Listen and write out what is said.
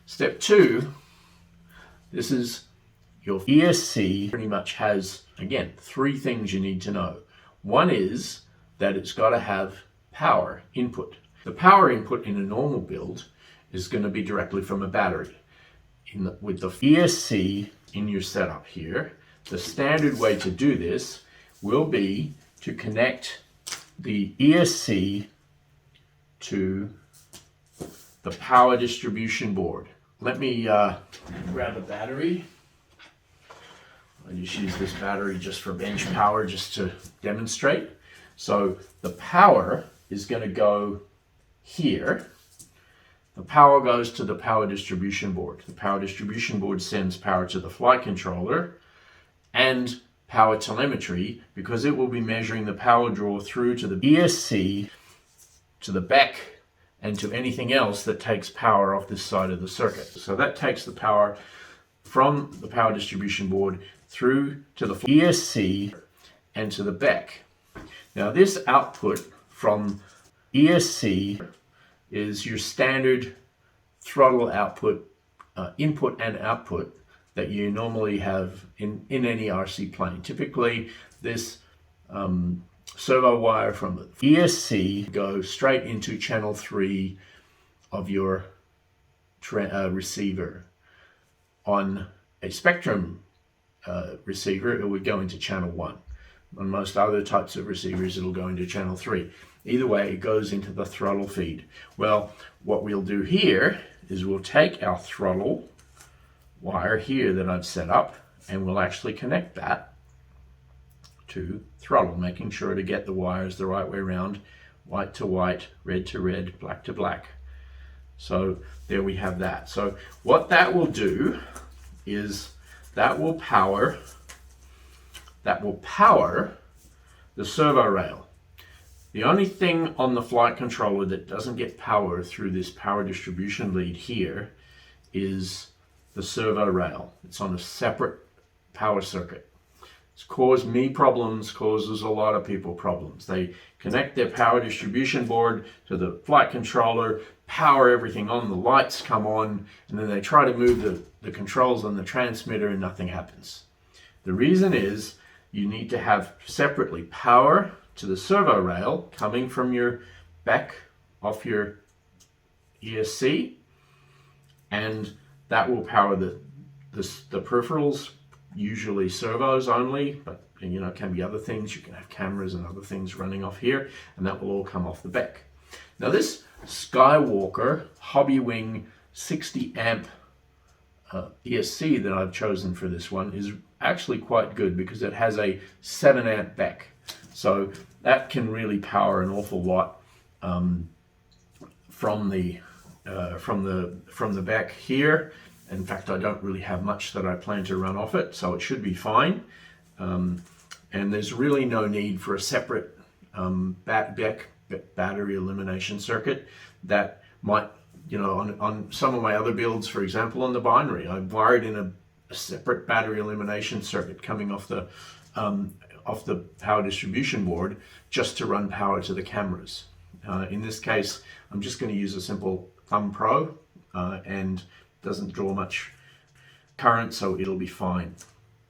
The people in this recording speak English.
Step 2, this is your ESC. Pretty much has, again, 3 things you need to know. One is that it's got to have power input. The power input in a normal build is going to be directly from a battery. With the ESC in your setup here, the standard way to do this will be to connect the ESC to the power distribution board. Let me grab a battery. I just use this battery just for bench power, just to demonstrate. So the power is going to go here. The power goes to the power distribution board. The power distribution board sends power to the flight controller and power telemetry, because it will be measuring the power draw through to the ESC, to the back, and to anything else that takes power off this side of the circuit. So that takes the power from the power distribution board through to the ESC and to the back. Now this output from ESC is your standard throttle output, input and output that you normally have in any RC plane. Typically this servo wire from the ESC goes straight into channel 3 of your receiver. On a Spectrum receiver, it would go into channel 1. On most other types of receivers, it'll go into channel 3. Either way, it goes into the throttle feed. Well, what we'll do here is we'll take our throttle wire here that I've set up, and we'll actually connect that to throttle, making sure to get the wires the right way around, white to white, red to red, black to black. So there we have that. So what that will do is that will power the servo rail. The only thing on the flight controller that doesn't get power through this power distribution lead here is the servo rail. It's on a separate power circuit. It's caused me problems, causes a lot of people problems. They connect their power distribution board to the flight controller, power everything on, the lights come on, and then they try to move the controls on the transmitter and nothing happens. The reason is you need to have separately power to the servo rail coming from your back off your ESC, and that will power the peripherals, usually servos only, but you know, it can be other things. You can have cameras and other things running off here, and that will all come off the back. Now this Skywalker Hobbywing 60 amp ESC that I've chosen for this one is actually quite good because it has a 7 amp back. So that can really power an awful lot from the back here. In fact, I don't really have much that I plan to run off it, so it should be fine. And there's really no need for a separate battery elimination circuit that might, you know, on some of my other builds, for example, on the binary, I wired in a separate battery elimination circuit coming off the power distribution board just to run power to the cameras. In this case, I'm just going to use a simple Thumb Pro and doesn't draw much current, so it'll be fine.